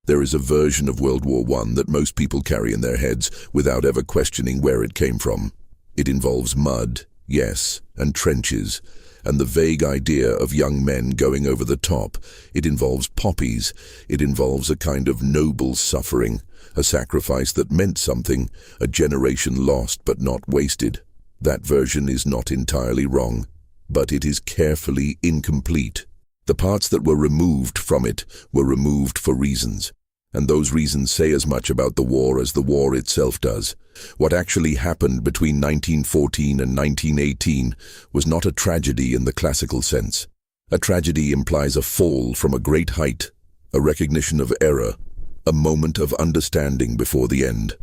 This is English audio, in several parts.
There is a version of World War I that most people carry in their heads without ever questioning where it came from. It involves mud, yes, and trenches, and the vague idea of young men going over the top. It involves poppies. It involves a kind of noble suffering, a sacrifice that meant something, a generation lost but not wasted. That version is not entirely wrong, but it is carefully incomplete. The parts that were removed from it were removed for reasons, and those reasons say as much about the war as the war itself does. What actually happened between 1914 and 1918 was not a tragedy in the classical sense. A tragedy implies a fall from a great height, a recognition of error, a moment of understanding before the end.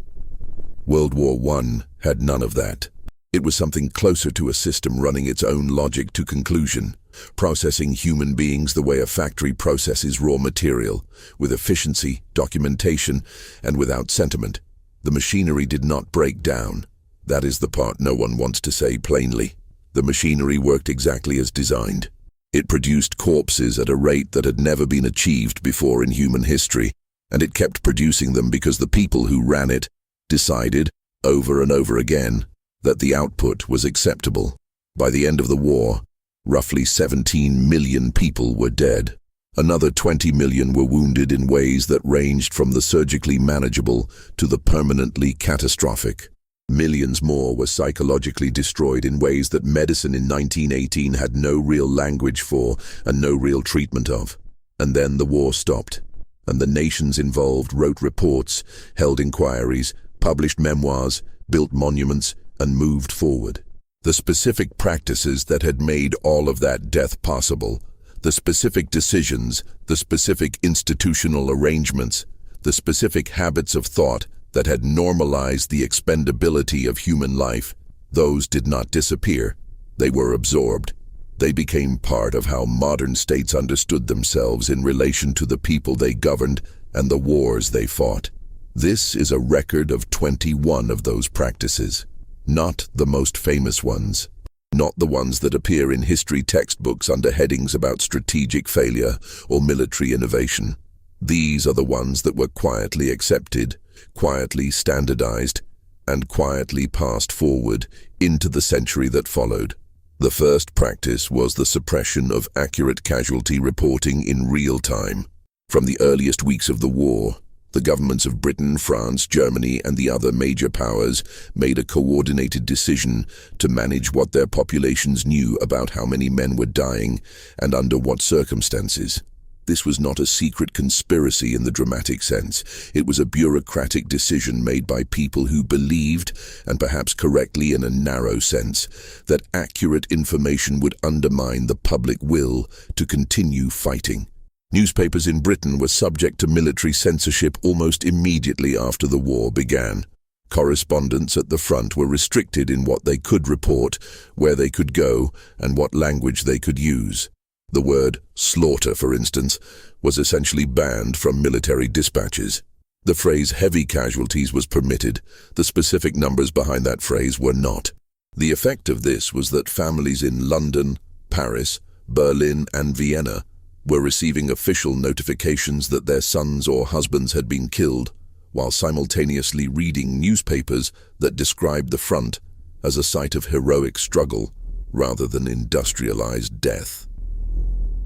World War I had none of that. It was something closer to a system running its own logic to conclusion, processing human beings the way a factory processes raw material, with efficiency, documentation, and without sentiment. The machinery did not break down. That is the part no one wants to say plainly. The machinery worked exactly as designed. It produced corpses at a rate that had never been achieved before in human history, and it kept producing them because the people who ran it decided, over and over again, that the output was acceptable. By the end of the war, roughly 17 million people were dead. Another 20 million were wounded in ways that ranged from the surgically manageable to the permanently catastrophic. Millions more were psychologically destroyed in ways that medicine in 1918 had no real language for and no real treatment of. And then the war stopped, and the nations involved wrote reports, held inquiries, published memoirs, built monuments, and moved forward. The specific practices that had made all of that death possible, the specific decisions, the specific institutional arrangements, the specific habits of thought that had normalized the expendability of human life, those did not disappear. They were absorbed. They became part of how modern states understood themselves in relation to the people they governed and the wars they fought. This is a record of 21 of those practices. Not the most famous ones, not the ones that appear in history textbooks under headings about strategic failure or military innovation. These are the ones that were quietly accepted, quietly standardized, and quietly passed forward into the century that followed. The first practice was the suppression of accurate casualty reporting in real time. From the earliest weeks of the war, the governments of Britain, France, Germany, and the other major powers made a coordinated decision to manage what their populations knew about how many men were dying and under what circumstances. This was not a secret conspiracy in the dramatic sense. It was a bureaucratic decision made by people who believed, and perhaps correctly in a narrow sense, that accurate information would undermine the public will to continue fighting. Newspapers in Britain were subject to military censorship almost immediately after the war began. Correspondents at the front were restricted in what they could report, where they could go, and what language they could use. The word slaughter, for instance, was essentially banned from military dispatches. The phrase heavy casualties was permitted. The specific numbers behind that phrase were not. The effect of this was that families in London, Paris, Berlin, and Vienna were receiving official notifications that their sons or husbands had been killed, while simultaneously reading newspapers that described the front as a site of heroic struggle rather than industrialized death.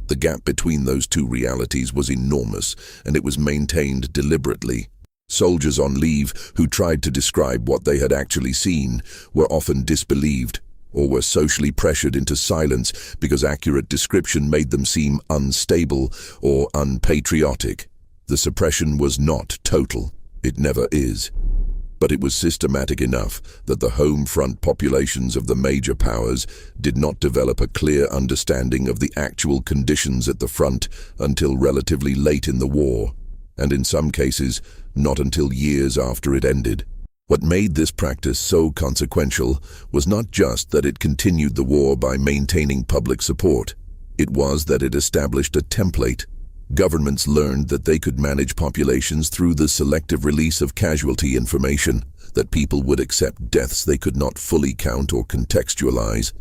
The gap between those two realities was enormous, and it was maintained deliberately. Soldiers on leave who tried to describe what they had actually seen were often disbelieved, or were socially pressured into silence because accurate description made them seem unstable or unpatriotic. The suppression was not total. It never is. But it was systematic enough that the home front populations of the major powers did not develop a clear understanding of the actual conditions at the front until relatively late in the war, and in some cases, not until years after it ended. What made this practice so consequential was not just that it continued the war by maintaining public support. It was that it established a template. Governments learned that they could manage populations through the selective release of casualty information, that people would accept deaths they could not fully count or contextualize,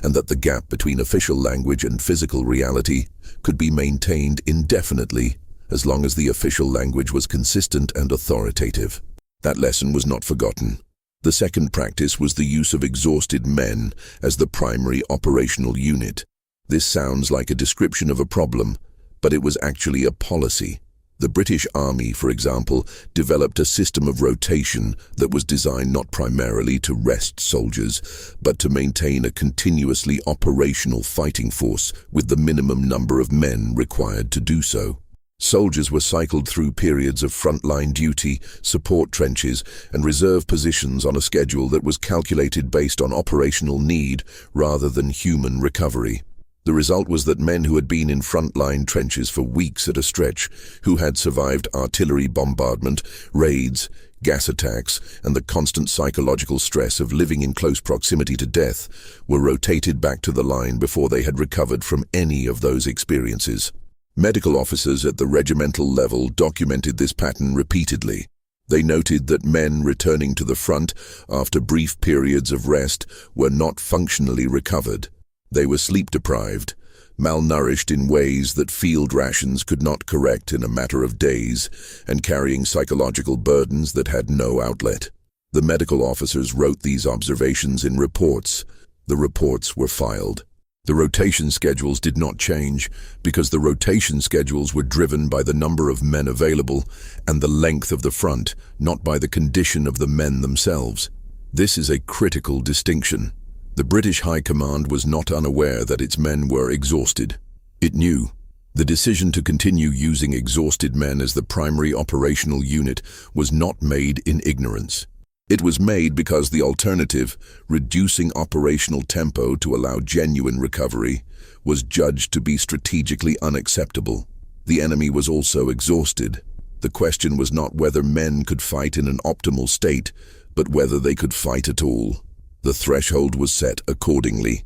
and that the gap between official language and physical reality could be maintained indefinitely as long as the official language was consistent and authoritative. That lesson was not forgotten. The second practice was the use of exhausted men as the primary operational unit. This sounds like a description of a problem, but it was actually a policy. The British Army, for example, developed a system of rotation that was designed not primarily to rest soldiers, but to maintain a continuously operational fighting force with the minimum number of men required to do so. Soldiers were cycled through periods of frontline duty, support trenches, and reserve positions on a schedule that was calculated based on operational need rather than human recovery. The result was that men who had been in frontline trenches for weeks at a stretch, who had survived artillery bombardment, raids, gas attacks, and the constant psychological stress of living in close proximity to death, were rotated back to the line before they had recovered from any of those experiences. Medical officers at the regimental level documented this pattern repeatedly. They noted that men returning to the front after brief periods of rest were not functionally recovered. They were sleep-deprived, malnourished in ways that field rations could not correct in a matter of days, and carrying psychological burdens that had no outlet. The medical officers wrote these observations in reports. The reports were filed. The rotation schedules did not change because the rotation schedules were driven by the number of men available and the length of the front, not by the condition of the men themselves. This is a critical distinction. The British High Command was not unaware that its men were exhausted. It knew. The decision to continue using exhausted men as the primary operational unit was not made in ignorance. It was made because the alternative, reducing operational tempo to allow genuine recovery, was judged to be strategically unacceptable. The enemy was also exhausted. The question was not whether men could fight in an optimal state, but whether they could fight at all. The threshold was set accordingly.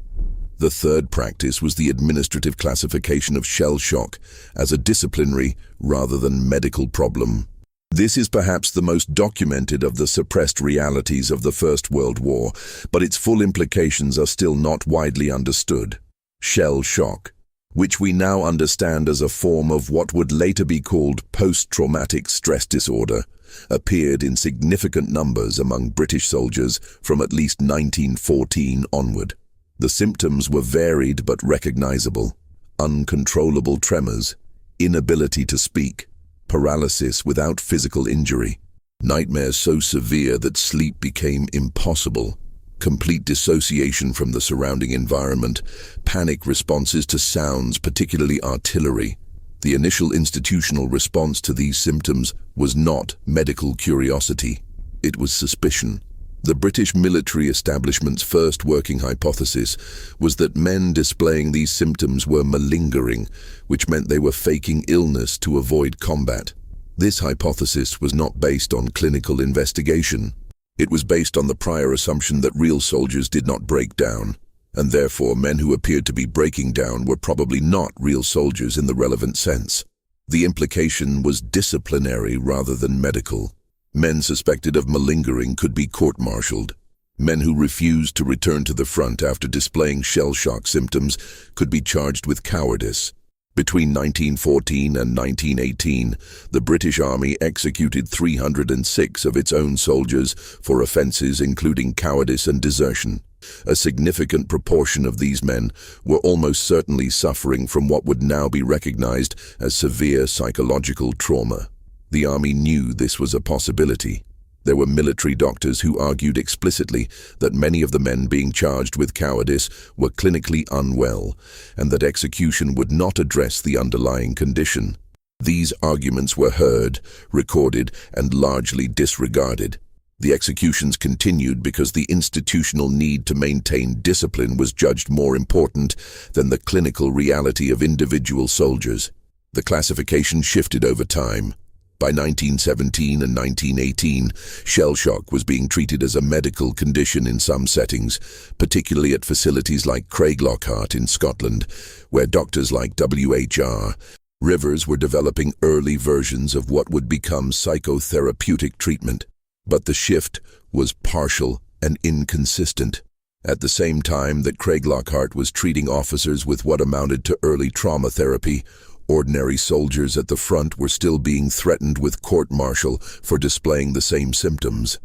The third practice was the administrative classification of shell shock as a disciplinary rather than medical problem. This is perhaps the most documented of the suppressed realities of the First World War, but its full implications are still not widely understood. Shell shock, which we now understand as a form of what would later be called post-traumatic stress disorder, appeared in significant numbers among British soldiers from at least 1914 onward. The symptoms were varied but recognizable: uncontrollable tremors, inability to speak, paralysis without physical injury, nightmares so severe that sleep became impossible, complete dissociation from the surrounding environment, panic responses to sounds, particularly artillery. The initial institutional response to these symptoms was not medical curiosity, it was suspicion. The British military establishment's first working hypothesis was that men displaying these symptoms were malingering, which meant they were faking illness to avoid combat. This hypothesis was not based on clinical investigation. It was based on the prior assumption that real soldiers did not break down, and therefore men who appeared to be breaking down were probably not real soldiers in the relevant sense. The implication was disciplinary rather than medical. Men suspected of malingering could be court-martialed. Men who refused to return to the front after displaying shell shock symptoms could be charged with cowardice. Between 1914 and 1918, the British Army executed 306 of its own soldiers for offences including cowardice and desertion. A significant proportion of these men were almost certainly suffering from what would now be recognized as severe psychological trauma. The Army knew this was a possibility. There were military doctors who argued explicitly that many of the men being charged with cowardice were clinically unwell, and that execution would not address the underlying condition. These arguments were heard, recorded, and largely disregarded. The executions continued because the institutional need to maintain discipline was judged more important than the clinical reality of individual soldiers. The classification shifted over time. By 1917 and 1918, shell shock was being treated as a medical condition in some settings, particularly at facilities like Craiglockhart in Scotland, where doctors like WHR Rivers were developing early versions of what would become psychotherapeutic treatment. But the shift was partial and inconsistent. At the same time that Craiglockhart was treating officers with what amounted to early trauma therapy, Ordinary soldiers at the front were still being threatened with court-martial for displaying the same symptoms.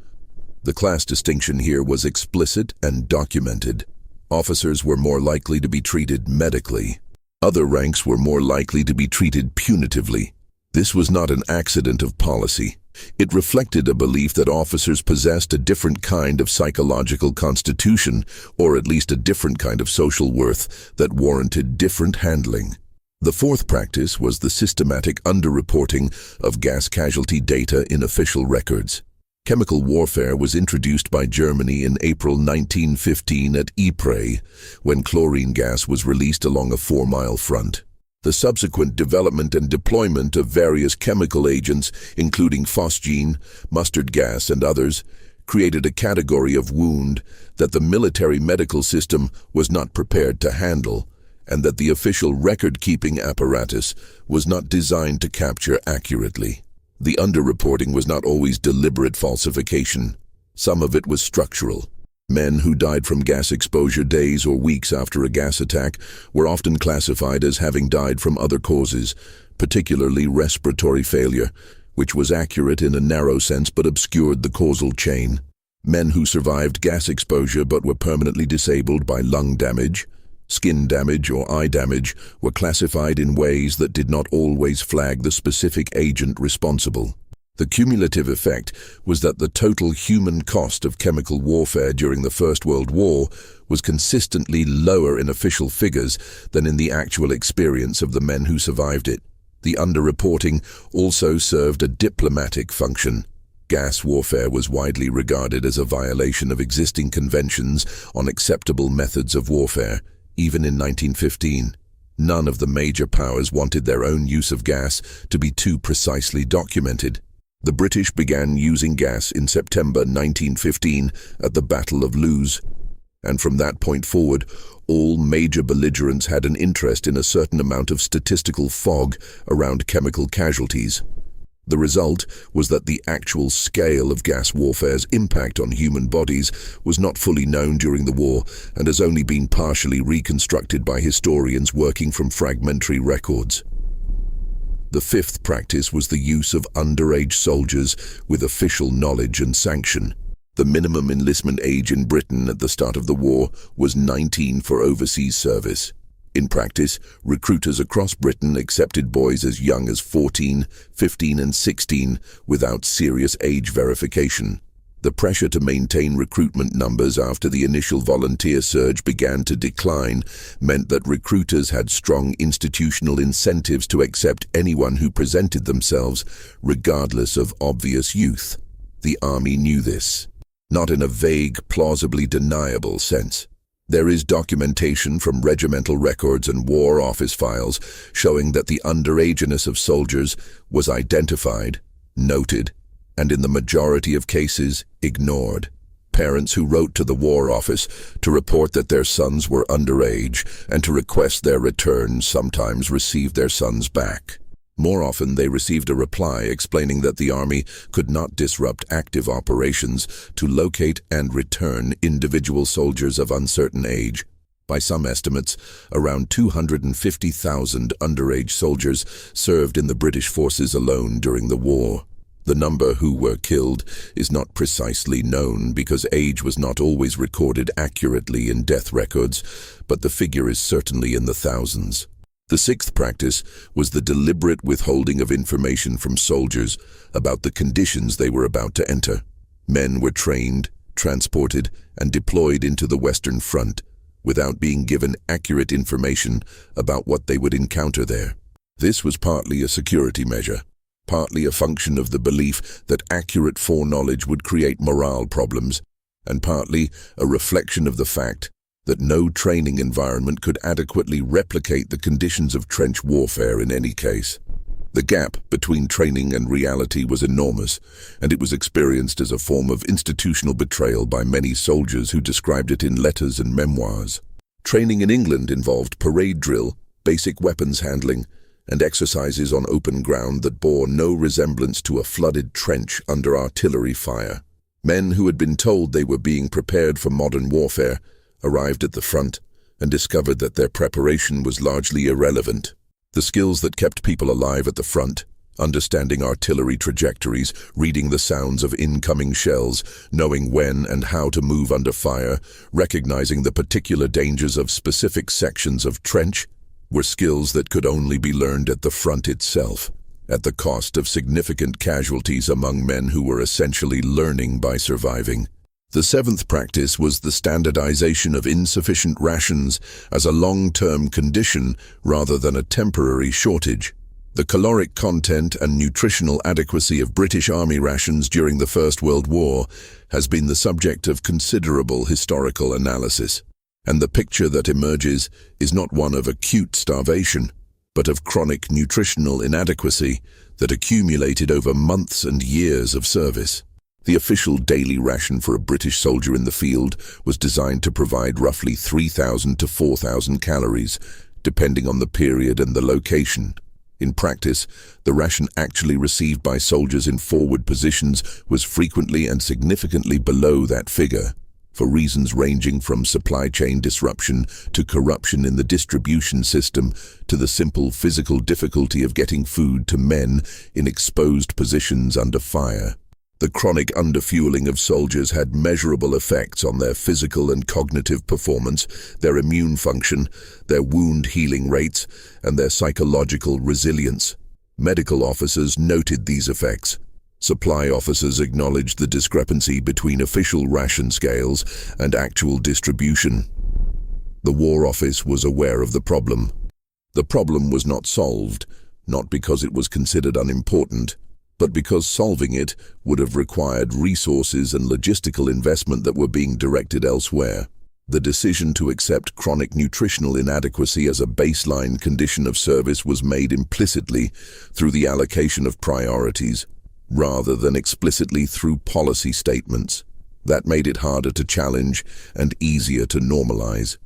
The class distinction here was explicit and documented. Officers were more likely to be treated medically. Other ranks were more likely to be treated punitively. This was not an accident of policy. It reflected a belief that officers possessed a different kind of psychological constitution, or at least a different kind of social worth that warranted different handling. The fourth practice was the systematic underreporting of gas casualty data in official records. Chemical warfare was introduced by Germany in April 1915 at Ypres, when chlorine gas was released along a 4-mile front. The subsequent development and deployment of various chemical agents, including phosgene, mustard gas, and others, created a category of wound that the military medical system was not prepared to handle, and that the official record-keeping apparatus was not designed to capture accurately. The underreporting was not always deliberate falsification. Some of it was structural. Men who died from gas exposure days or weeks after a gas attack were often classified as having died from other causes, particularly respiratory failure, which was accurate in a narrow sense but obscured the causal chain. Men who survived gas exposure but were permanently disabled by lung damage, skin damage, or eye damage were classified in ways that did not always flag the specific agent responsible. The cumulative effect was that the total human cost of chemical warfare during the First World War was consistently lower in official figures than in the actual experience of the men who survived it. The underreporting also served a diplomatic function. Gas warfare was widely regarded as a violation of existing conventions on acceptable methods of warfare. Even in 1915, none of the major powers wanted their own use of gas to be too precisely documented. The British began using gas in September 1915 at the Battle of Loos, and from that point forward, all major belligerents had an interest in a certain amount of statistical fog around chemical casualties. The result was that the actual scale of gas warfare's impact on human bodies was not fully known during the war and has only been partially reconstructed by historians working from fragmentary records. The fifth practice was the use of underage soldiers with official knowledge and sanction. The minimum enlistment age in Britain at the start of the war was 19 for overseas service. In practice, recruiters across Britain accepted boys as young as 14, 15, and 16 without serious age verification. The pressure to maintain recruitment numbers after the initial volunteer surge began to decline meant that recruiters had strong institutional incentives to accept anyone who presented themselves, regardless of obvious youth. The army knew this, not in a vague, plausibly deniable sense. There is documentation from regimental records and War Office files showing that the underageness of soldiers was identified, noted, and in the majority of cases, ignored. Parents who wrote to the War Office to report that their sons were underage and to request their return sometimes received their sons back. More often, they received a reply explaining that the Army could not disrupt active operations to locate and return individual soldiers of uncertain age. By some estimates, around 250,000 underage soldiers served in the British forces alone during the war. The number who were killed is not precisely known because age was not always recorded accurately in death records, but the figure is certainly in the thousands. The sixth practice was the deliberate withholding of information from soldiers about the conditions they were about to enter. Men were trained, transported, and deployed into the Western Front without being given accurate information about what they would encounter there. This was partly a security measure, partly a function of the belief that accurate foreknowledge would create morale problems, and partly a reflection of the fact that no training environment could adequately replicate the conditions of trench warfare in any case. The gap between training and reality was enormous, and it was experienced as a form of institutional betrayal by many soldiers who described it in letters and memoirs. Training in England involved parade drill, basic weapons handling, and exercises on open ground that bore no resemblance to a flooded trench under artillery fire. Men who had been told they were being prepared for modern warfare arrived at the front and discovered that their preparation was largely irrelevant. The skills that kept people alive at the front, understanding artillery trajectories, reading the sounds of incoming shells, knowing when and how to move under fire, recognizing the particular dangers of specific sections of trench, were skills that could only be learned at the front itself, at the cost of significant casualties among men who were essentially learning by surviving. The seventh practice was the standardization of insufficient rations as a long-term condition rather than a temporary shortage. The caloric content and nutritional adequacy of British Army rations during the First World War has been the subject of considerable historical analysis, and the picture that emerges is not one of acute starvation, but of chronic nutritional inadequacy that accumulated over months and years of service. The official daily ration for a British soldier in the field was designed to provide roughly 3,000 to 4,000 calories, depending on the period and the location. In practice, the ration actually received by soldiers in forward positions was frequently and significantly below that figure, for reasons ranging from supply chain disruption to corruption in the distribution system to the simple physical difficulty of getting food to men in exposed positions under fire. The chronic underfueling of soldiers had measurable effects on their physical and cognitive performance, their immune function, their wound healing rates, and their psychological resilience. Medical officers noted these effects. Supply officers acknowledged the discrepancy between official ration scales and actual distribution. The War Office was aware of the problem. The problem was not solved, not because it was considered unimportant, but because solving it would have required resources and logistical investment that were being directed elsewhere. The decision to accept chronic nutritional inadequacy as a baseline condition of service was made implicitly through the allocation of priorities, rather than explicitly through policy statements. That made it harder to challenge and easier to normalize.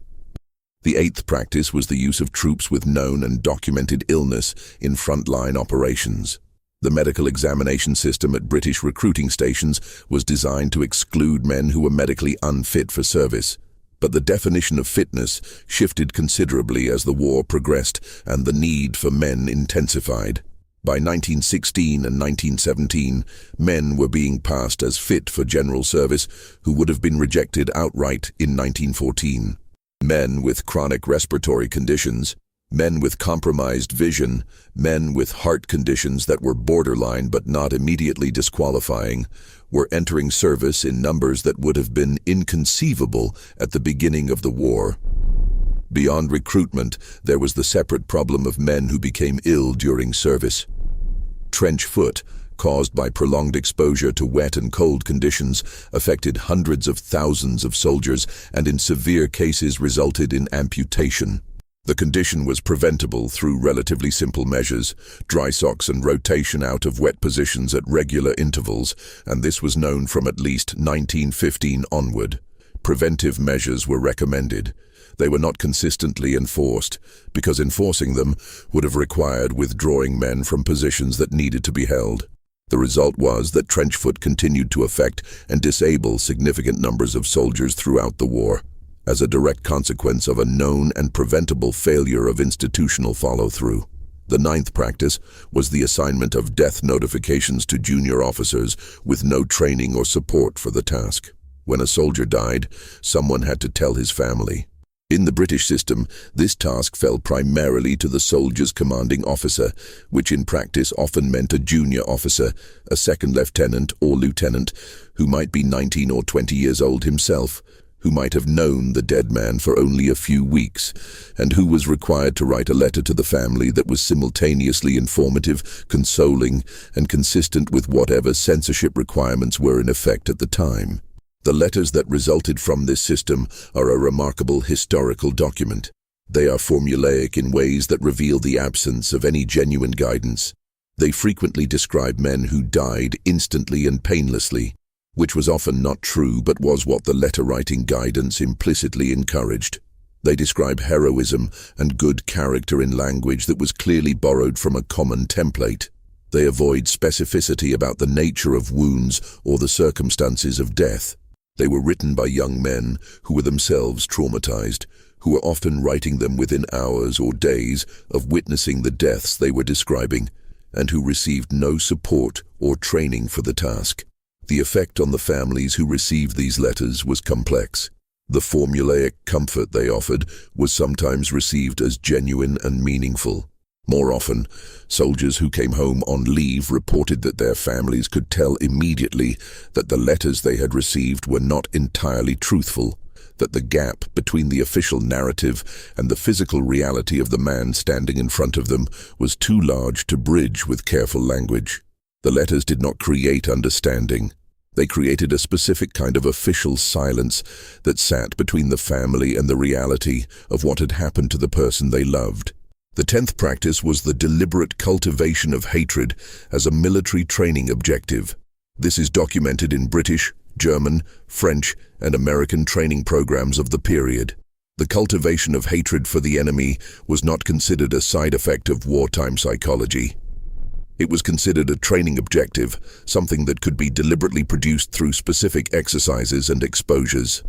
The eighth practice was the use of troops with known and documented illness in frontline operations. The medical examination system at British recruiting stations was designed to exclude men who were medically unfit for service, but the definition of fitness shifted considerably as the war progressed and the need for men intensified. By 1916 and 1917, men were being passed as fit for general service who would have been rejected outright in 1914. Men with chronic respiratory conditions, men with compromised vision, men with heart conditions that were borderline but not immediately disqualifying, were entering service in numbers that would have been inconceivable at the beginning of the war. Beyond recruitment, there was the separate problem of men who became ill during service. Trench foot, caused by prolonged exposure to wet and cold conditions, affected hundreds of thousands of soldiers and in severe cases resulted in amputation. The condition was preventable through relatively simple measures, dry socks and rotation out of wet positions at regular intervals, and this was known from at least 1915 onward. Preventive measures were recommended. They were not consistently enforced, because enforcing them would have required withdrawing men from positions that needed to be held. The result was that trench foot continued to affect and disable significant numbers of soldiers throughout the war, as a direct consequence of a known and preventable failure of institutional follow-through. The ninth practice was the assignment of death notifications to junior officers with no training or support for the task. When a soldier died, someone had to tell his family. In the British system, this task fell primarily to the soldier's commanding officer, which in practice often meant a junior officer, a second lieutenant or lieutenant, who might be 19 or 20 years old himself, who might have known the dead man for only a few weeks, and who was required to write a letter to the family that was simultaneously informative, consoling, and consistent with whatever censorship requirements were in effect at the time. The letters that resulted from this system are a remarkable historical document. They are formulaic in ways that reveal the absence of any genuine guidance. They frequently describe men who died instantly and painlessly, which was often not true but was what the letter-writing guidance implicitly encouraged. They describe heroism and good character in language that was clearly borrowed from a common template. They avoid specificity about the nature of wounds or the circumstances of death. They were written by young men who were themselves traumatized, who were often writing them within hours or days of witnessing the deaths they were describing, and who received no support or training for the task. The effect on the families who received these letters was complex. The formulaic comfort they offered was sometimes received as genuine and meaningful. More often, soldiers who came home on leave reported that their families could tell immediately that the letters they had received were not entirely truthful, that the gap between the official narrative and the physical reality of the man standing in front of them was too large to bridge with careful language. The letters did not create understanding. They created a specific kind of official silence that sat between the family and the reality of what had happened to the person they loved. The 10th practice was the deliberate cultivation of hatred as a military training objective. This is documented in British, German, French, and American training programs of the period. The cultivation of hatred for the enemy was not considered a side effect of wartime psychology. It was considered a training objective, something that could be deliberately produced through specific exercises and exposures.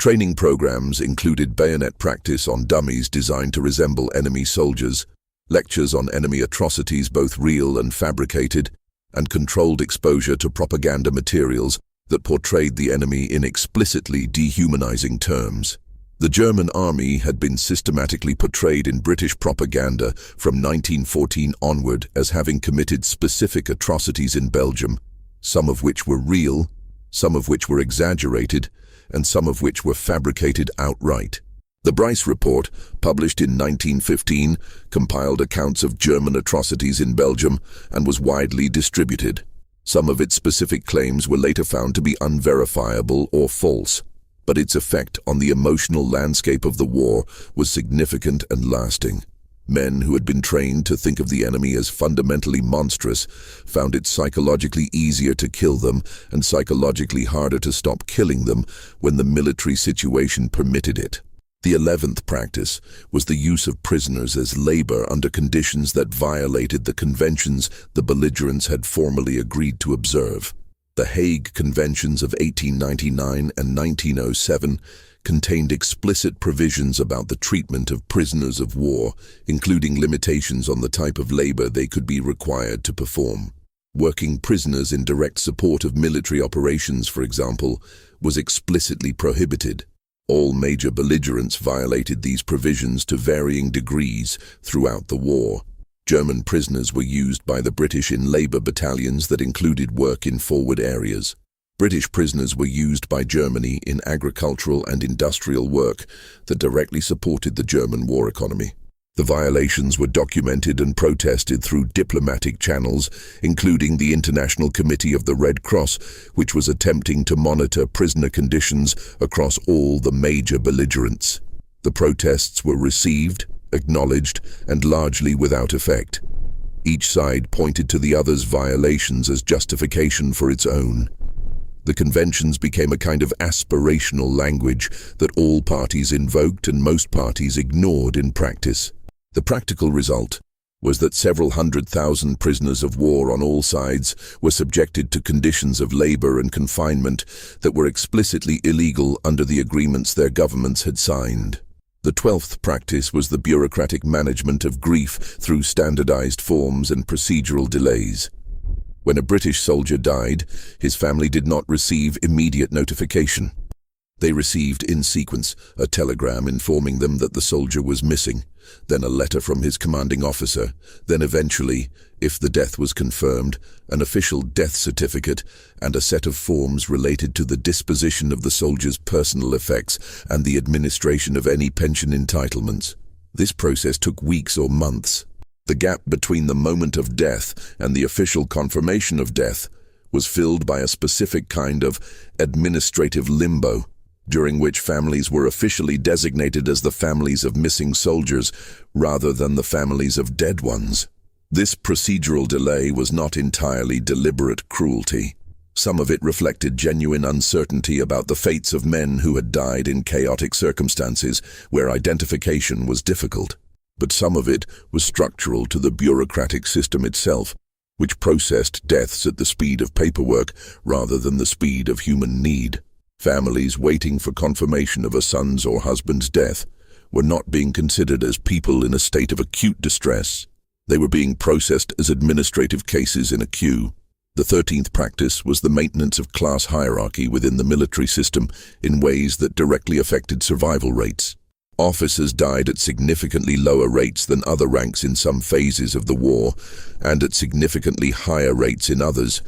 Training programs included bayonet practice on dummies designed to resemble enemy soldiers, lectures on enemy atrocities both real and fabricated, and controlled exposure to propaganda materials that portrayed the enemy in explicitly dehumanizing terms. The German army had been systematically portrayed in British propaganda from 1914 onward as having committed specific atrocities in Belgium, some of which were real, some of which were exaggerated, and some of which were fabricated outright. The Bryce Report, published in 1915, compiled accounts of German atrocities in Belgium and was widely distributed. Some of its specific claims were later found to be unverifiable or false, but its effect on the emotional landscape of the war was significant and lasting. Men who had been trained to think of the enemy as fundamentally monstrous found it psychologically easier to kill them and psychologically harder to stop killing them when the military situation permitted it. The 11th practice was the use of prisoners as labor under conditions that violated the conventions the belligerents had formally agreed to observe. The Hague Conventions of 1899 and 1907 contained explicit provisions about the treatment of prisoners of war, including limitations on the type of labor they could be required to perform. Working prisoners in direct support of military operations, for example, was explicitly prohibited. All major belligerents violated these provisions to varying degrees throughout the war. German prisoners were used by the British in labor battalions that included work in forward areas. British prisoners were used by Germany in agricultural and industrial work that directly supported the German war economy. The violations were documented and protested through diplomatic channels, including the International Committee of the Red Cross, which was attempting to monitor prisoner conditions across all the major belligerents. The protests were received, acknowledged, and largely without effect. Each side pointed to the other's violations as justification for its own. The conventions became a kind of aspirational language that all parties invoked and most parties ignored in practice. The practical result was that several 100,000 prisoners of war on all sides were subjected to conditions of labor and confinement that were explicitly illegal under the agreements their governments had signed. The 12th practice was the bureaucratic management of grief through standardized forms and procedural delays. When a British soldier died, his family did not receive immediate notification. They received, in sequence, a telegram informing them that the soldier was missing, then a letter from his commanding officer, then eventually, if the death was confirmed, an official death certificate and a set of forms related to the disposition of the soldier's personal effects and the administration of any pension entitlements. This process took weeks or months. The gap between the moment of death and the official confirmation of death was filled by a specific kind of administrative limbo, during which families were officially designated as the families of missing soldiers rather than the families of dead ones. This procedural delay was not entirely deliberate cruelty. Some of it reflected genuine uncertainty about the fates of men who had died in chaotic circumstances where identification was difficult. But some of it was structural to the bureaucratic system itself, which processed deaths at the speed of paperwork rather than the speed of human need. Families waiting for confirmation of a son's or husband's death were not being considered as people in a state of acute distress. They were being processed as administrative cases in a queue. The 13th practice was the maintenance of class hierarchy within the military system in ways that directly affected survival rates. Officers died at significantly lower rates than other ranks in some phases of the war, and at significantly higher rates in others.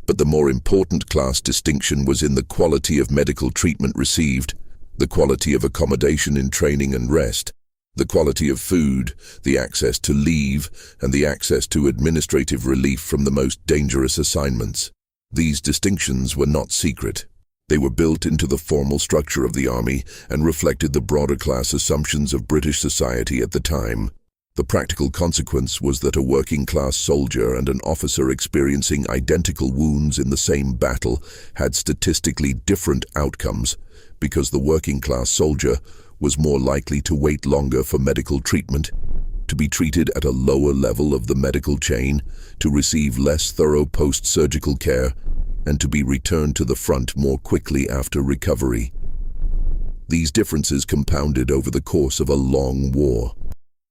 But the more important class distinction was in the quality of medical treatment received, the quality of accommodation in training and rest, the quality of food, the access to leave, and the access to administrative relief from the most dangerous assignments. These distinctions were not secret. They were built into the formal structure of the army and reflected the broader class assumptions of British society at the time. The practical consequence was that a working-class soldier and an officer experiencing identical wounds in the same battle had statistically different outcomes, because the working-class soldier was more likely to wait longer for medical treatment, to be treated at a lower level of the medical chain, to receive less thorough post-surgical care, and to be returned to the front more quickly after recovery. These differences compounded over the course of a long war.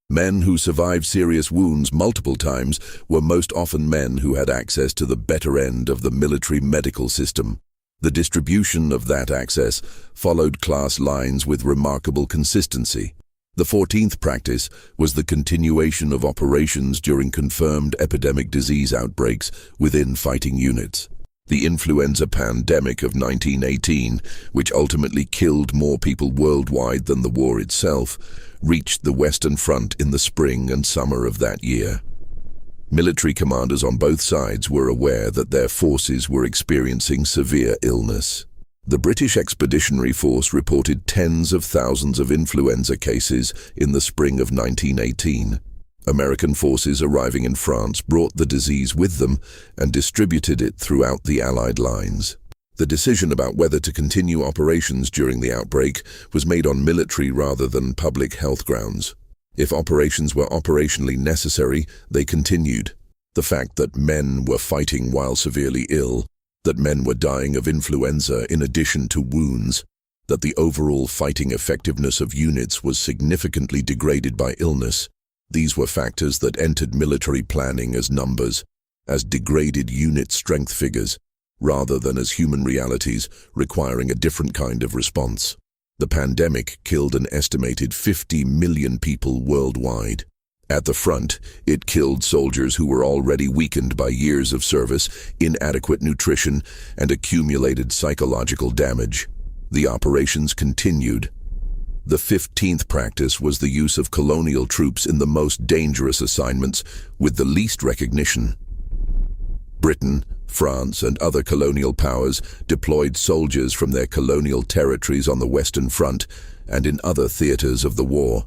Men who survived serious wounds multiple times were most often men who had access to the better end of the military medical system. The distribution of that access followed class lines with remarkable consistency. The 14th practice was the continuation of operations during confirmed epidemic disease outbreaks within fighting units. The influenza pandemic of 1918, which ultimately killed more people worldwide than the war itself, reached the Western Front in the spring and summer of that year. Military commanders on both sides were aware that their forces were experiencing severe illness. The British Expeditionary Force reported tens of thousands of influenza cases in the spring of 1918. American forces arriving in France brought the disease with them and distributed it throughout the Allied lines. The decision about whether to continue operations during the outbreak was made on military rather than public health grounds. If operations were operationally necessary, they continued. The fact that men were fighting while severely ill, that men were dying of influenza in addition to wounds, that the overall fighting effectiveness of units was significantly degraded by illness, these were factors that entered military planning as numbers, as degraded unit strength figures, rather than as human realities requiring a different kind of response. The pandemic killed an estimated 50 million people worldwide. At the front, it killed soldiers who were already weakened by years of service, inadequate nutrition, and accumulated psychological damage. The operations continued. The 15th practice was the use of colonial troops in the most dangerous assignments with the least recognition. Britain, France, and other colonial powers deployed soldiers from their colonial territories on the Western Front and in other theaters of the war.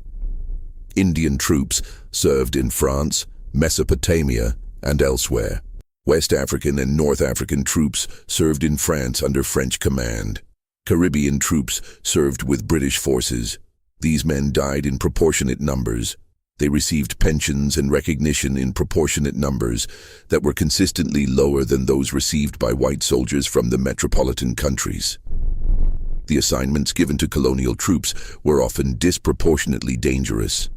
Indian troops served in France, Mesopotamia, and elsewhere. West African and North African troops served in France under French command. Caribbean troops served with British forces. These men died in proportionate numbers. They received pensions and recognition in proportionate numbers that were consistently lower than those received by white soldiers from the metropolitan countries. The assignments given to colonial troops were often disproportionately dangerous.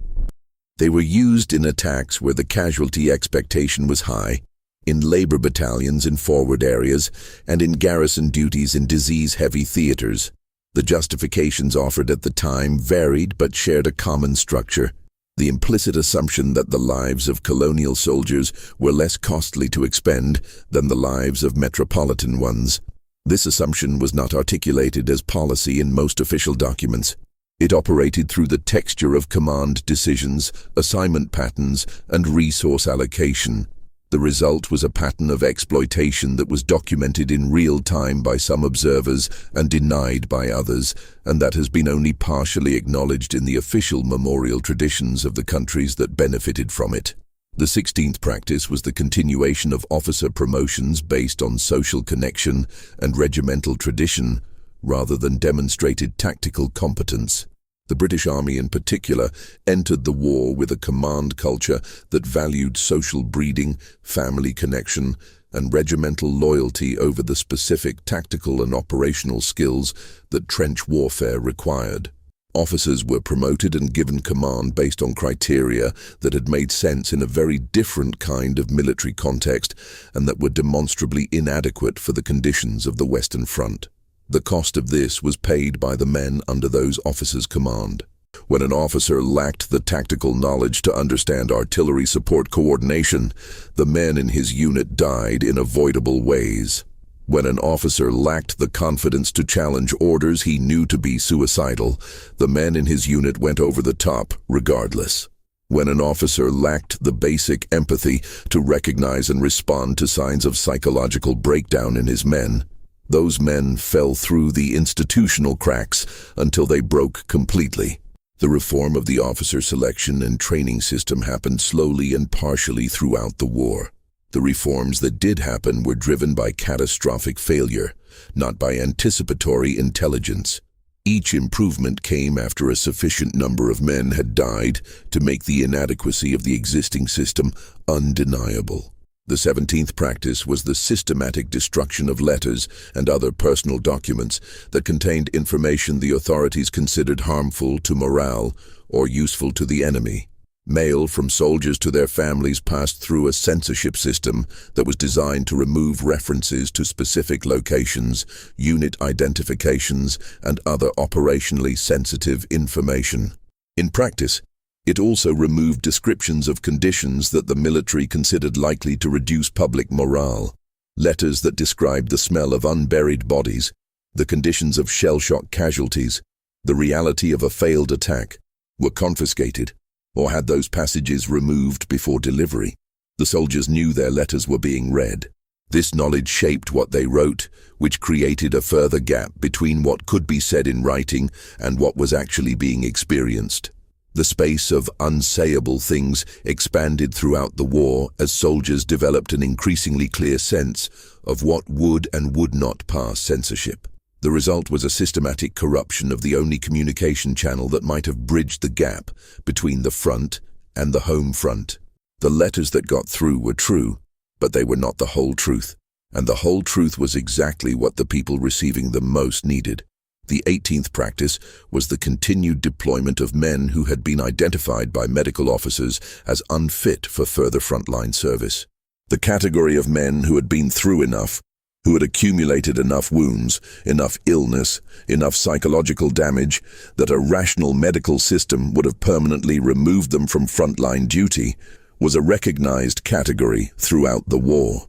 They were used in attacks where the casualty expectation was high, in labor battalions in forward areas, and in garrison duties in disease-heavy theaters. The justifications offered at the time varied but shared a common structure. The implicit assumption that the lives of colonial soldiers were less costly to expend than the lives of metropolitan ones. This assumption was not articulated as policy in most official documents. It operated through the texture of command decisions, assignment patterns, and resource allocation. The result was a pattern of exploitation that was documented in real time by some observers and denied by others, and that has been only partially acknowledged in the official memorial traditions of the countries that benefited from it. The 16th practice was the continuation of officer promotions based on social connection and regimental tradition, rather than demonstrated tactical competence. The British Army in particular entered the war with a command culture that valued social breeding, family connection, and regimental loyalty over the specific tactical and operational skills that trench warfare required. Officers were promoted and given command based on criteria that had made sense in a very different kind of military context and that were demonstrably inadequate for the conditions of the Western Front. The cost of this was paid by the men under those officers' command. When an officer lacked the tactical knowledge to understand artillery support coordination, the men in his unit died in avoidable ways. When an officer lacked the confidence to challenge orders he knew to be suicidal, the men in his unit went over the top regardless. When an officer lacked the basic empathy to recognize and respond to signs of psychological breakdown in his men, those men fell through the institutional cracks until they broke completely. The reform of the officer selection and training system happened slowly and partially throughout the war. The reforms that did happen were driven by catastrophic failure, not by anticipatory intelligence. Each improvement came after a sufficient number of men had died to make the inadequacy of the existing system undeniable. The 17th practice was the systematic destruction of letters and other personal documents that contained information the authorities considered harmful to morale or useful to the enemy. Mail from soldiers to their families passed through a censorship system that was designed to remove references to specific locations, unit identifications, and other operationally sensitive information. In practice, it also removed descriptions of conditions that the military considered likely to reduce public morale. Letters that described the smell of unburied bodies, the conditions of shell-shock casualties, the reality of a failed attack, were confiscated, or had those passages removed before delivery. The soldiers knew their letters were being read. This knowledge shaped what they wrote, which created a further gap between what could be said in writing and what was actually being experienced. The space of unsayable things expanded throughout the war as soldiers developed an increasingly clear sense of what would and would not pass censorship. The result was a systematic corruption of the only communication channel that might have bridged the gap between the front and the home front. The letters that got through were true, but they were not the whole truth, and the whole truth was exactly what the people receiving them most needed. The 18th practice was the continued deployment of men who had been identified by medical officers as unfit for further frontline service. The category of men who had been through enough, who had accumulated enough wounds, enough illness, enough psychological damage that a rational medical system would have permanently removed them from frontline duty, was a recognized category throughout the war.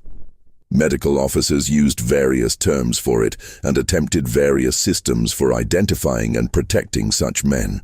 Medical officers used various terms for it and attempted various systems for identifying and protecting such men.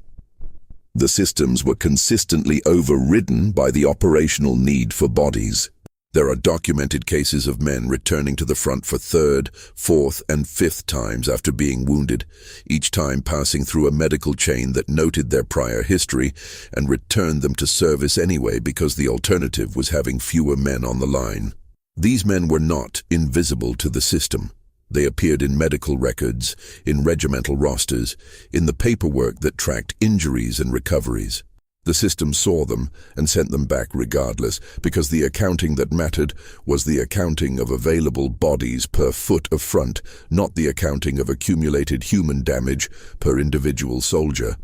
The systems were consistently overridden by the operational need for bodies. There are documented cases of men returning to the front for third, fourth, and fifth times after being wounded, each time passing through a medical chain that noted their prior history and returned them to service anyway because the alternative was having fewer men on the line. These men were not invisible to the system. They appeared in medical records, in regimental rosters, in the paperwork that tracked injuries and recoveries. The system saw them and sent them back regardless, because the accounting that mattered was the accounting of available bodies per foot of front, not the accounting of accumulated human damage per individual soldier.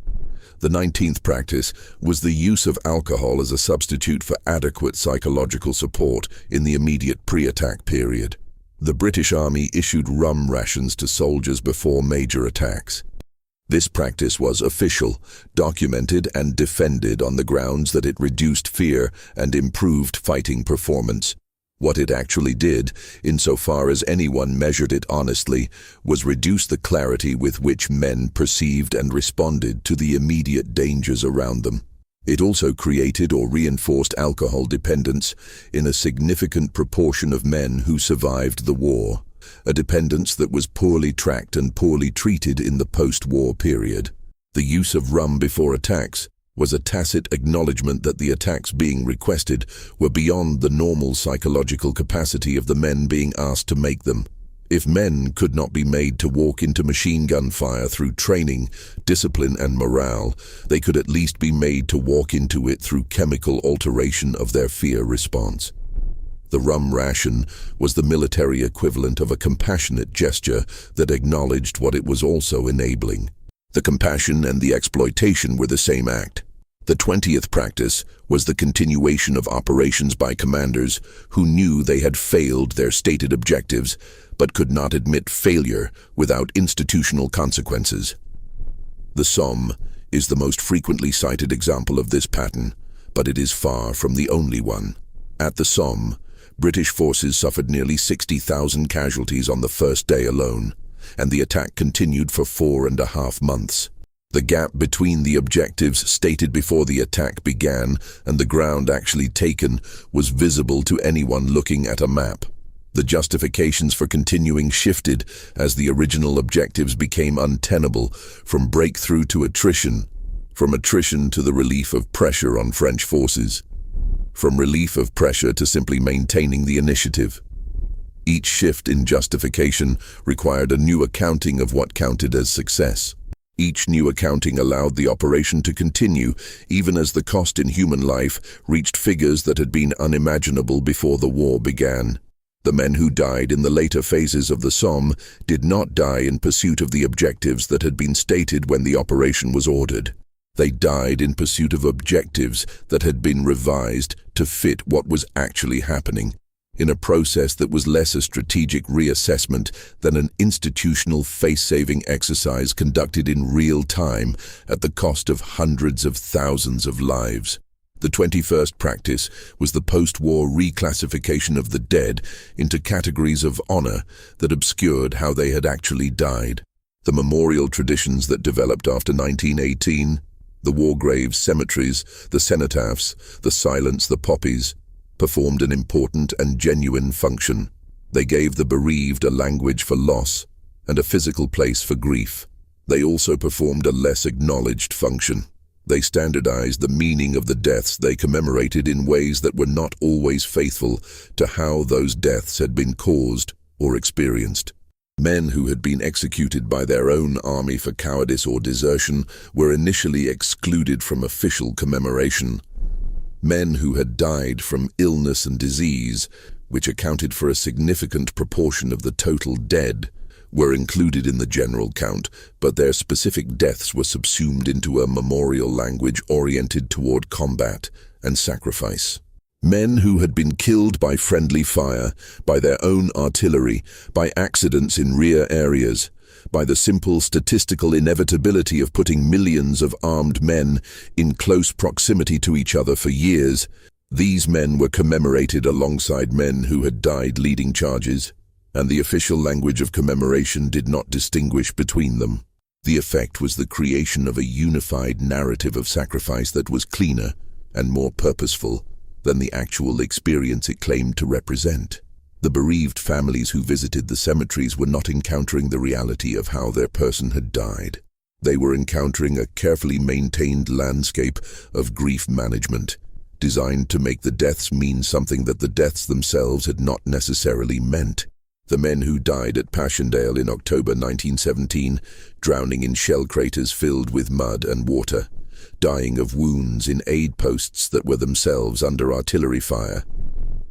The 19th practice was the use of alcohol as a substitute for adequate psychological support in the immediate pre-attack period. The British Army issued rum rations to soldiers before major attacks. This practice was official, documented, and defended on the grounds that it reduced fear and improved fighting performance. What it actually did, insofar as anyone measured it honestly, was reduce the clarity with which men perceived and responded to the immediate dangers around them. It also created or reinforced alcohol dependence in a significant proportion of men who survived the war, a dependence that was poorly tracked and poorly treated in the post-war period. The use of rum before attacks was a tacit acknowledgement that the attacks being requested were beyond the normal psychological capacity of the men being asked to make them. If men could not be made to walk into machine gun fire through training, discipline, and morale, they could at least be made to walk into it through chemical alteration of their fear response. The rum ration was the military equivalent of a compassionate gesture that acknowledged what it was also enabling. The compassion and the exploitation were the same act. The 20th practice was the continuation of operations by commanders who knew they had failed their stated objectives, but could not admit failure without institutional consequences. The Somme is the most frequently cited example of this pattern, but it is far from the only one. At the Somme, British forces suffered nearly 60,000 casualties on the first day alone, and the attack continued for 4.5 months. The gap between the objectives stated before the attack began and the ground actually taken was visible to anyone looking at a map. The justifications for continuing shifted as the original objectives became untenable, from breakthrough to attrition, from attrition to the relief of pressure on French forces, from relief of pressure to simply maintaining the initiative. Each shift in justification required a new accounting of what counted as success. Each new accounting allowed the operation to continue, even as the cost in human life reached figures that had been unimaginable before the war began. The men who died in the later phases of the Somme did not die in pursuit of the objectives that had been stated when the operation was ordered. They died in pursuit of objectives that had been revised to fit what was actually happening, in a process that was less a strategic reassessment than an institutional face-saving exercise conducted in real time at the cost of hundreds of thousands of lives. The 21st practice was the post-war reclassification of the dead into categories of honor that obscured how they had actually died. The memorial traditions that developed after 1918, the war graves, cemeteries, the cenotaphs, the silence, the poppies, performed an important and genuine function. They gave the bereaved a language for loss and a physical place for grief. They also performed a less acknowledged function. They standardized the meaning of the deaths they commemorated in ways that were not always faithful to how those deaths had been caused or experienced. Men who had been executed by their own army for cowardice or desertion were initially excluded from official commemoration. Men who had died from illness and disease, which accounted for a significant proportion of the total dead, were included in the general count, but their specific deaths were subsumed into a memorial language oriented toward combat and sacrifice. Men who had been killed by friendly fire, by their own artillery, by accidents in rear areas, by the simple statistical inevitability of putting millions of armed men in close proximity to each other for years, these men were commemorated alongside men who had died leading charges, and the official language of commemoration did not distinguish between them. The effect was the creation of a unified narrative of sacrifice that was cleaner and more purposeful than the actual experience it claimed to represent. The bereaved families who visited the cemeteries were not encountering the reality of how their person had died. They were encountering a carefully maintained landscape of grief management, designed to make the deaths mean something that the deaths themselves had not necessarily meant. The men who died at Passchendaele in October 1917, drowning in shell craters filled with mud and water, dying of wounds in aid posts that were themselves under artillery fire,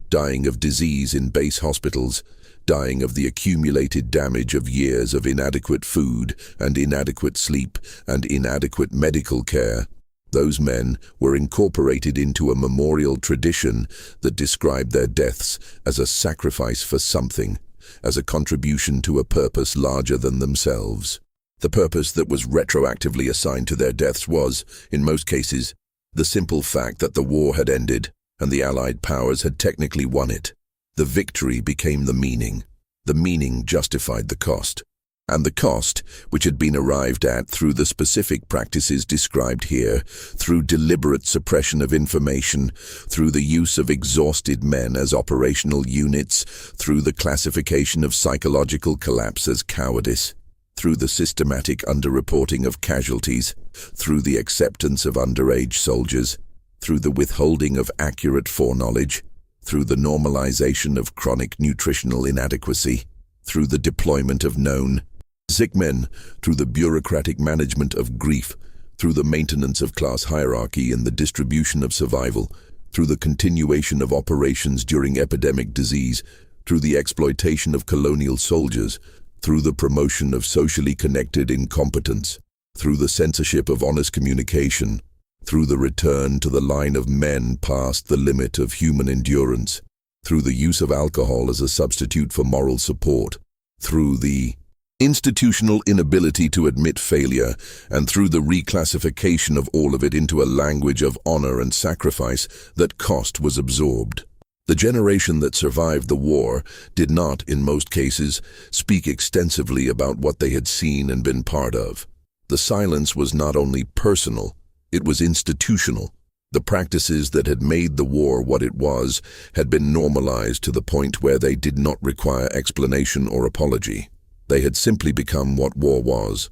dying of disease in base hospitals, dying of the accumulated damage of years of inadequate food and inadequate sleep and inadequate medical care. Those men were incorporated into a memorial tradition that described their deaths as a sacrifice for something, as a contribution to a purpose larger than themselves. The purpose that was retroactively assigned to their deaths was, in most cases, the simple fact that the war had ended and the Allied powers had technically won it. The victory became the meaning. The meaning justified the cost. And the cost, which had been arrived at through the specific practices described here, through deliberate suppression of information, through the use of exhausted men as operational units, through the classification of psychological collapse as cowardice, through the systematic underreporting of casualties, through the acceptance of underage soldiers, through the withholding of accurate foreknowledge, through the normalization of chronic nutritional inadequacy, through the deployment of known sick men, through the bureaucratic management of grief, through the maintenance of class hierarchy and the distribution of survival, through the continuation of operations during epidemic disease, through the exploitation of colonial soldiers, through the promotion of socially connected incompetence, through the censorship of honest communication, through the return to the line of men past the limit of human endurance, through the use of alcohol as a substitute for moral support, through the institutional inability to admit failure, and through the reclassification of all of it into a language of honor and sacrifice, that cost was absorbed. The generation that survived the war did not, in most cases, speak extensively about what they had seen and been part of. The silence was not only personal, it was institutional. The practices that had made the war what it was had been normalized to the point where they did not require explanation or apology. They had simply become what war was,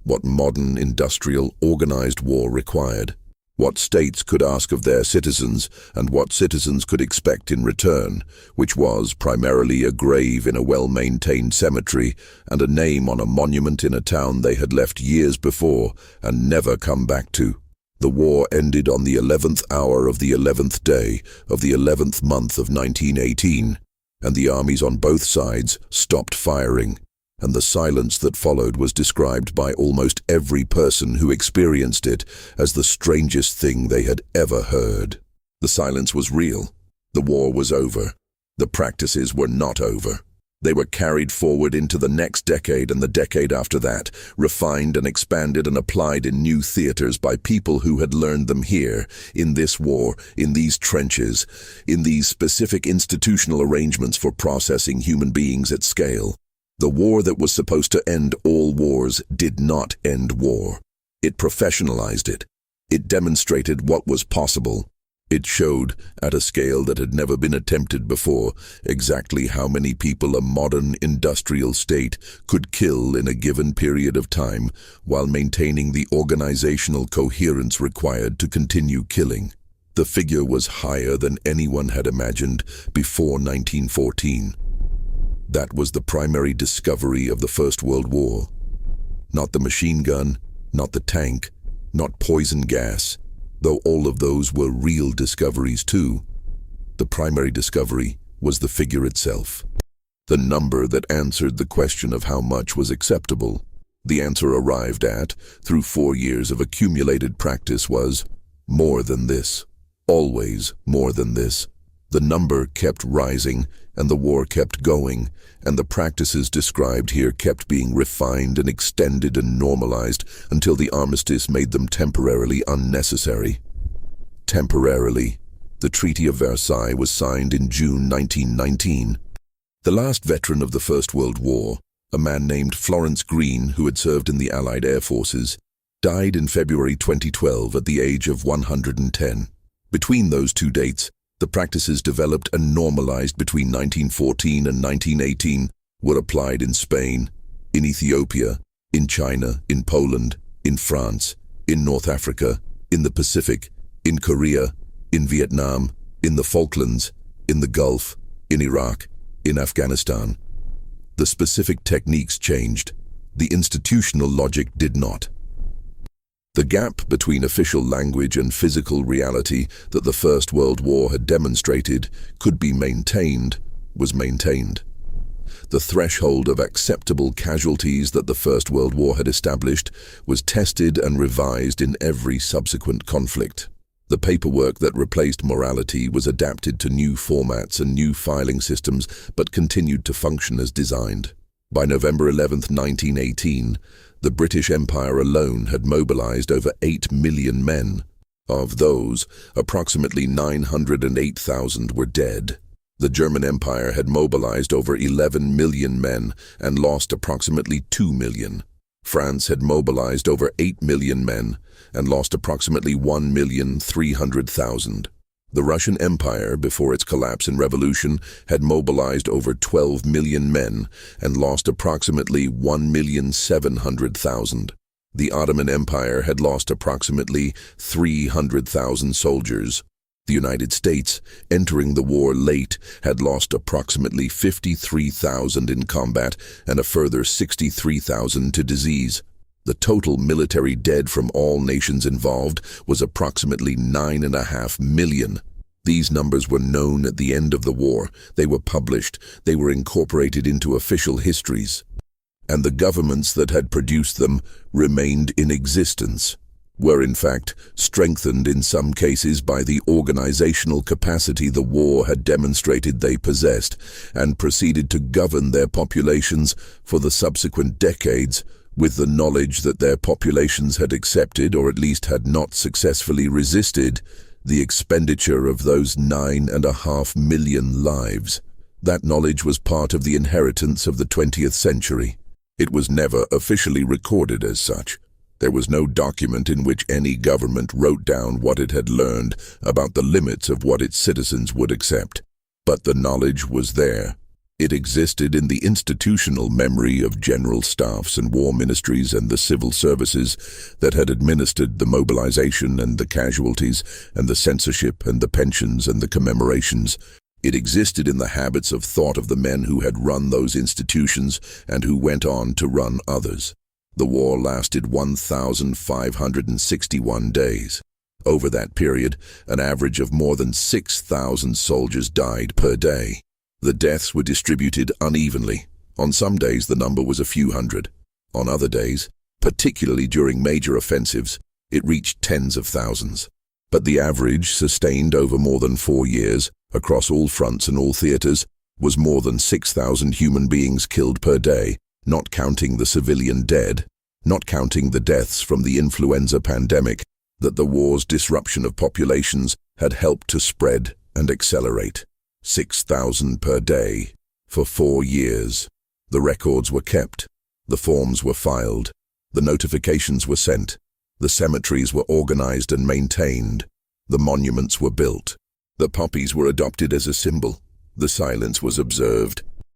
what modern, industrial, organized war required, what states could ask of their citizens and what citizens could expect in return, which was primarily a grave in a well-maintained cemetery and a name on a monument in a town they had left years before and never come back to. The war ended on the 11th hour of the 11th day of the 11th month of 1918, and the armies on both sides stopped firing, and the silence that followed was described by almost every person who experienced it as the strangest thing they had ever heard. The silence was real. The war was over. The practices were not over. They were carried forward into the next decade and the decade after that, refined and expanded and applied in new theaters by people who had learned them here, in this war, in these trenches, in these specific institutional arrangements for processing human beings at scale. The war that was supposed to end all wars did not end war. It professionalized it. It demonstrated what was possible. It showed, at a scale that had never been attempted before, exactly how many people a modern industrial state could kill in a given period of time while maintaining the organizational coherence required to continue killing. The figure was higher than anyone had imagined before 1914. That was the primary discovery of the First World War. Not the machine gun, not the tank, not poison gas, though all of those were real discoveries too. The primary discovery was the figure itself. The number that answered the question of how much was acceptable. The answer arrived at, through 4 years of accumulated practice, was more than this. Always more than this. The number kept rising, and the war kept going, and the practices described here kept being refined and extended and normalized until the armistice made them temporarily unnecessary. Temporarily. The Treaty of Versailles was signed in June 1919. The last veteran of the First World War, a man named Florence Green, who had served in the Allied Air Forces, died in February 2012 at the age of 110. Between those two dates, the practices developed and normalized between 1914 and 1918 were applied in Spain, in Ethiopia, in China, in Poland, in France, in North Africa, in the Pacific, in Korea, in Vietnam, in the Falklands, in the Gulf, in Iraq, in Afghanistan. The specific techniques changed. The institutional logic did not. The gap between official language and physical reality that the First World War had demonstrated could be maintained was maintained. The threshold of acceptable casualties that the First World War had established was tested and revised in every subsequent conflict. The paperwork that replaced morality was adapted to new formats and new filing systems, but continued to function as designed. By November 11, 1918, the British Empire alone had mobilized over 8 million men. Of those, approximately 908,000 were dead. The German Empire had mobilized over 11 million men and lost approximately 2 million. France had mobilized over 8 million men and lost approximately 1,300,000. The Russian Empire, before its collapse and revolution, had mobilized over 12 million men and lost approximately 1,700,000. The Ottoman Empire had lost approximately 300,000 soldiers. The United States, entering the war late, had lost approximately 53,000 in combat and a further 63,000 to disease. The total military dead from all nations involved was approximately 9.5 million. These numbers were known at the end of the war. They were published. They were incorporated into official histories. and the governments that had produced them remained in existence, were in fact strengthened in some cases by the organizational capacity the war had demonstrated they possessed, and proceeded to govern their populations for the subsequent decades with the knowledge that their populations had accepted, or at least had not successfully resisted, the expenditure of those 9.5 million lives. That knowledge was part of the inheritance of the 20th century. It was never officially recorded as such. There was no document in which any government wrote down what it had learned about the limits of what its citizens would accept. But the knowledge was there. It existed in the institutional memory of general staffs and war ministries and the civil services that had administered the mobilization and the casualties and the censorship and the pensions and the commemorations. It existed in the habits of thought of the men who had run those institutions and who went on to run others. The war lasted 1,561 days. Over that period, an average of more than 6,000 soldiers died per day. The deaths were distributed unevenly. On some days the number was a few hundred. On other days, particularly during major offensives, it reached tens of thousands. But the average, sustained over more than 4 years, across all fronts and all theaters, was more than 6,000 human beings killed per day, not counting the civilian dead, not counting the deaths from the influenza pandemic that the war's disruption of populations had helped to spread and accelerate. 6,000 per day, for 4 years. The records were kept, the forms were filed, the notifications were sent, the cemeteries were organized and maintained, the monuments were built, the poppies were adopted as a symbol, the silence was observed,